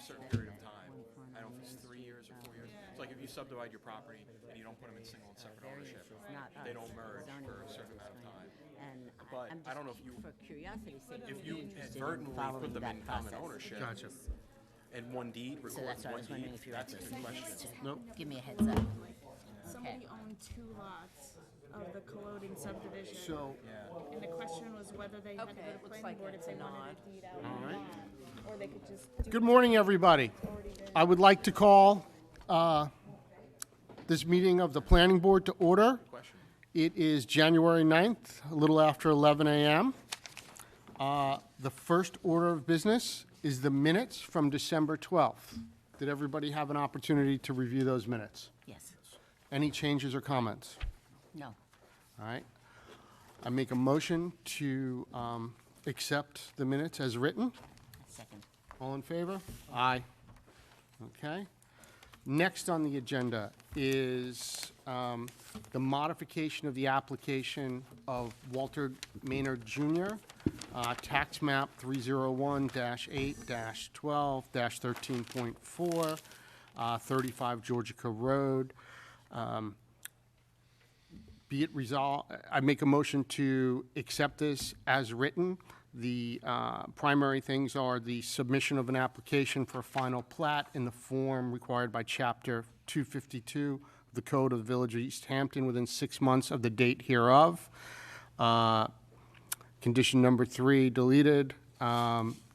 a certain period of time. I don't know if it's 3 years or 4 years. It's like if you subdivide your property and you don't put them in single and separate ownership, they don't merge for a certain amount of time. But I don't know if you, for curiosity's sake, if would you be interested in inadvertently following put them that in common process. ownership Gotcha. and one deed So records that's what I one was deed, wondering if you were that's a good question. Nope. give me a heads up. Somebody owned 2 lots of the colloding subdivision. So, And the question was whether they had to Okay, go it to looks planning like board if it's they a wanted nod. a deed out on the lot, or they could just do good morning, everybody. already been. I would like to call this meeting of the Planning Board to order. Question. It is January 9th, a little after 11 a.m. The first order of business is the minutes from December 12th. Did everybody have an opportunity to review those minutes? Yes. Any changes or comments? No. All right. I make a motion to accept the minutes as written. Second. All in favor? Aye. Okay. Next on the agenda is the modification of the application of Walter Maynard Jr., tax map 301-8-12-13.4, 35 Georgica Road. Be it resolved, I make a motion to accept this as written. The primary things are the submission of an application for a final plat in the form required by Chapter 252 of the Code of the Village of East Hampton within 6 months of the date hereof. Condition number 3 deleted.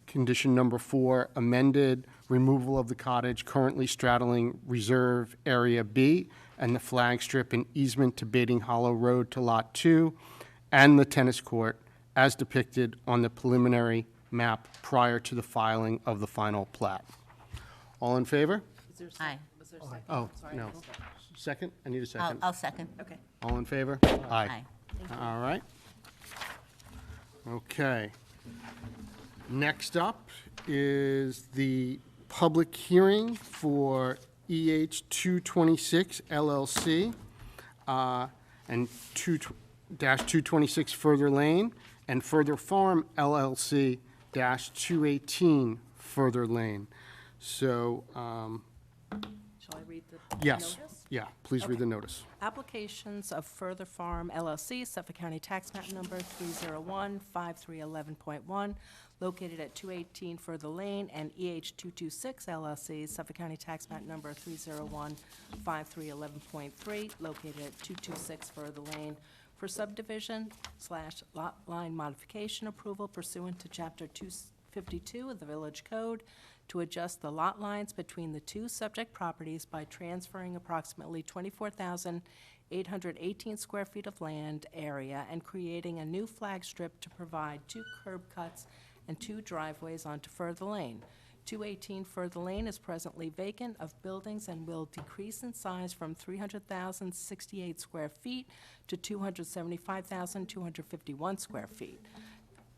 Condition number 4 amended. Removal of the cottage currently straddling Reserve Area B and the flag strip and easement to Baiting Hollow Road to Lot 2 and the tennis court as depicted on the preliminary map prior to the filing of the final plat. All in favor? Is there a Aye. Was there a second? Oh, Sorry, no. I missed that. Second? I need a second. I'll second. Okay. All in favor? Aye. All right. Okay. Next up is the public hearing for EH 226 LLC and 2-226 Further Lane and Further Farm LLC -218 Further Lane. So, Shall I read the yes, notice? yeah, please read Okay. the notice. Applications of Further Farm LLC, Suffolk County Tax Map Number 301-5311.1, located at 218 Further Lane, and EH 226 LLC, Suffolk County Tax Map Number 301-5311.3, located at 226 Further Lane, for subdivision/lot line modification approval pursuant to Chapter 252 of the Village Code to adjust the lot lines between the two subject properties by transferring approximately 24,818 square feet of land area and creating a new flag strip to provide 2 curb cuts and 2 driveways onto Further Lane. 218 Further Lane is presently vacant of buildings and will decrease in size from 300,068 square feet to 275,251 square feet.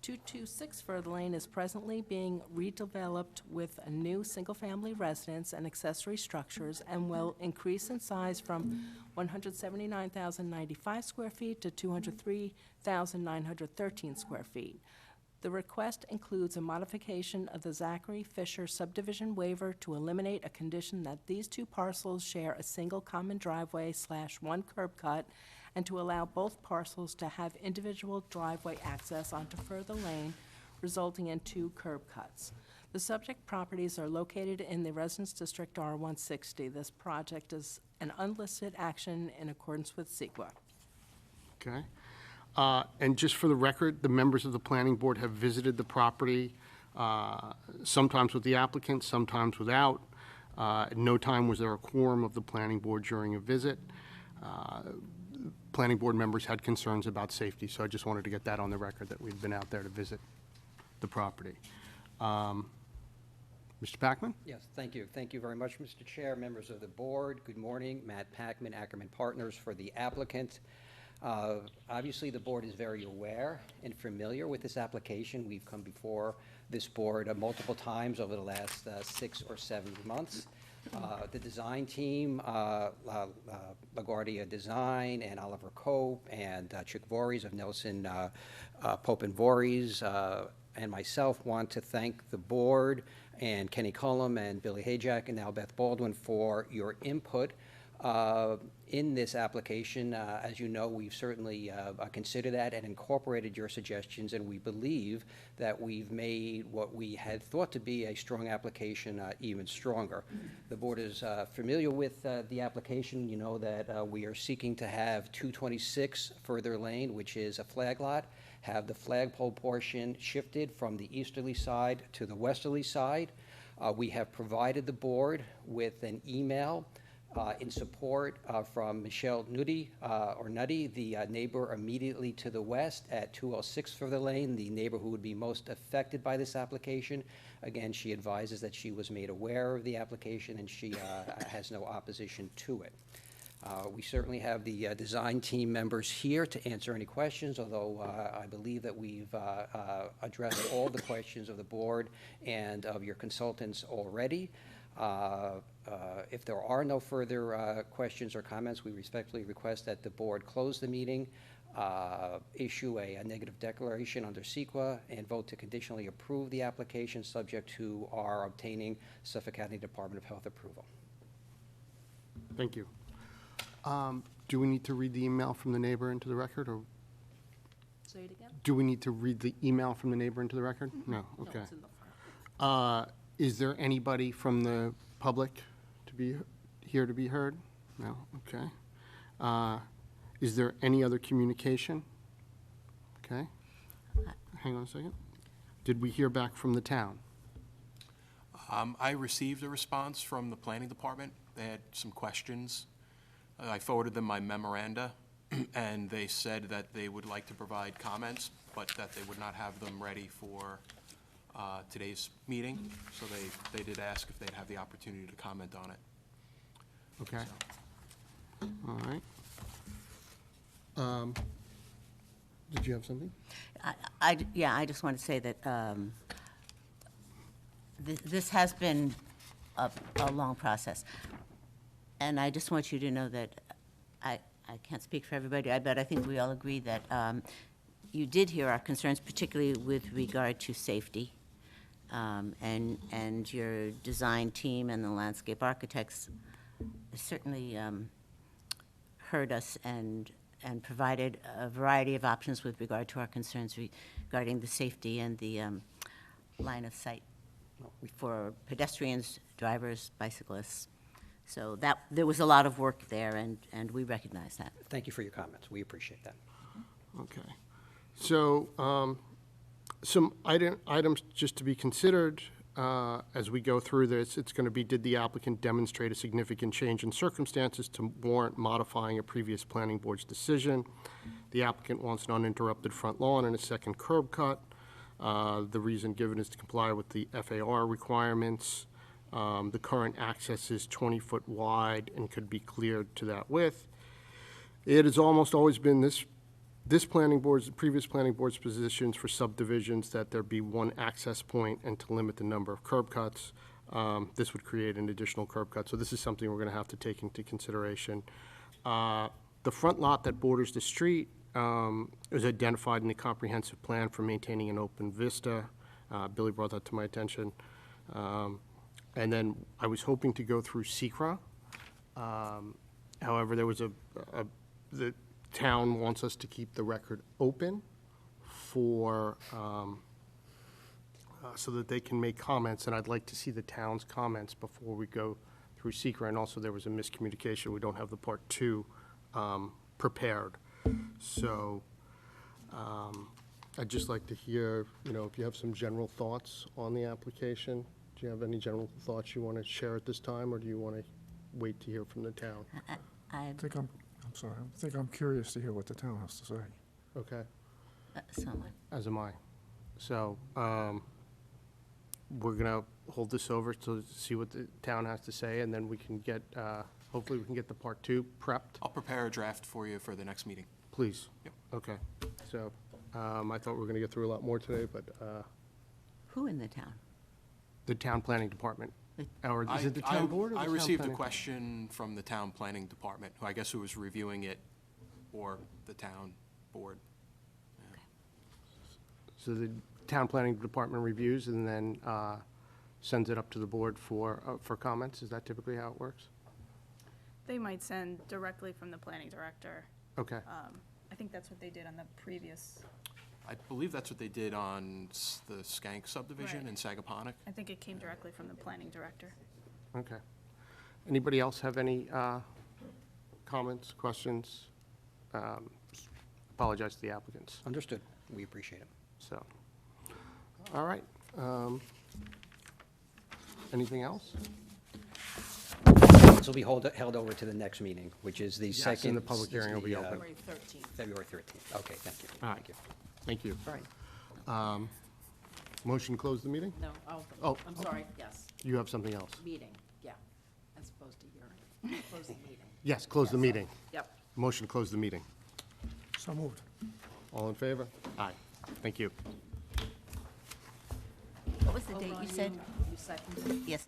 226 Further Lane is presently being redeveloped with a new single-family residence and accessory structures and will increase in size from 179,095 square feet to 203,913 square feet. The request includes a modification of the Zachary Fisher subdivision waiver to eliminate a condition that these 2 parcels share a single common driveway/1 curb cut, and to allow both parcels to have individual driveway access onto Further Lane, resulting in 2 curb cuts. The subject properties are located in the Residence District R160. This project is an unlisted action in accordance with SEQA. Okay. And just for the record, the members of the planning board have visited the property, sometimes with the applicant, sometimes without. At no time was there a quorum of the planning board during a visit. Planning board members had concerns about safety, so I just wanted to get that on the record, that we'd been out there to visit the property. Mr. Packman? Yes, thank you. Thank you very much, Mr. Chair, members of the board. Good morning. Matt Packman, Ackerman Partners for the applicant. Obviously, the board is very aware and familiar with this application. We've come before this board multiple times over the last 6 or 7 months. The design team, LaGuardia Design and Oliver Cope and Chick Voorhees of Nelson Pope and Voorhees and myself want to thank the board and Kenny Cullum and Billy Hayjack and now Beth Baldwin for your input in this application. As you know, we've certainly considered that and incorporated your suggestions, and we believe that we've made what we had thought to be a strong application even stronger. The board is familiar with the application. You know that we are seeking to have 226 Further Lane, which is a flag lot, have the flagpole portion shifted from the easterly side to the westerly side. We have provided the board with an email in support from Michelle Nuddy, the neighbor immediately to the west at 206 Further Lane, the neighbor who would be most affected by this application. Again, she advises that she was made aware of the application and she has no opposition to it. We certainly have the design team members here to answer any questions, although I believe that we've addressed all the questions of the board and of your consultants already. If there are no further questions or comments, we respectfully request that the board close the meeting, issue a negative declaration under CEQA, and vote to conditionally approve the application subject to our obtaining Suffolk County Department of Health approval. Thank you. Do we need to read the email from the neighbor into the record, or Say it again? do we need to read the email from the neighbor into the record? No, okay. No, it's in the front. Is there anybody from the public to be here to be heard? No, okay. Is there any other communication? Okay. Hang on a second. Did we hear back from the town? I received a response from the planning department. They had some questions. I forwarded them my memoranda, and they said that they would like to provide comments, but that they would not have them ready for today's meeting. So they did ask if they'd have the opportunity to comment on it. Okay. All right. Did you have something? Yeah, I just want to say that this has been a long process. And I just want you to know that I can't speak for everybody, but I think we all agree that you did hear our concerns, particularly with regard to safety. And your design team and the landscape architects certainly heard us and provided a variety of options with regard to our concerns regarding the safety and the line of sight for pedestrians, drivers, bicyclists. So that there was a lot of work there, and we recognize that. Thank you for your comments. We appreciate that. Okay. So, some items just to be considered as we go through this. It's going to be, did the applicant demonstrate a significant change in circumstances to warrant modifying a previous planning board's decision? The applicant wants an uninterrupted front lawn and a second curb cut. The reason given is to comply with the FAR requirements. The current access is 20-foot wide and could be cleared to that width. It has almost always been this planning board's, previous planning board's positions for subdivisions that there be one access point and to limit the number of curb cuts. This would create an additional curb cut, so this is something we're going to have to take into consideration. The front lot that borders the street is identified in the comprehensive plan for maintaining an open vista. Billy brought that to my attention. And then I was hoping to go through SECRA. However, there was the town wants us to keep the record open for, so that they can make comments, and I'd like to see the town's comments before we go through SECRA. And also there was a miscommunication. We don't have the part 2 prepared. So I'd just like to hear, if you have some general thoughts on the application. Do you have any general thoughts you want to share at this time, or do you want to wait to hear from the town? I I think I'm curious to hear what the town has to say. Okay, somewhat. as am I. So, we're gonna hold this over to see what the town has to say, and then we can get, hopefully we can get the part 2 prepped. I'll prepare a draft for you for the next meeting. Please. Yep. Okay, so, I thought we were gonna get through a lot more today, but, Who in the town? the town planning department, or is I- it the town board or the I town received a planning? question from the town planning department, who was reviewing it, or the town board. So the town planning department reviews, and then, sends it up to the board for comments? Is that typically how it works? They might send directly from the planning director. Okay, I think that's what they did on the previous, I believe that's what they did on the Skank subdivision Right. in Sagaponack. I think it came directly from the planning director. okay. Anybody else have any comments, questions? Apologize to the applicants, Understood. We appreciate it. so. All right. Anything else? This will be held over to the next meeting, which is the second. and the public hearing will be the, open. February 13th. February 13th. Okay, thank you. All right. Thank you. Thank you. All right. Motion to close the meeting? No, Oh, I'm sorry, yes, You have something else? meeting, yeah, as opposed to hearing. Close the meeting. Yes, close the meeting. Yep. Motion to close the meeting. So moved. All in favor? Aye. Thank you. What was the date you said? You seconded? Yes.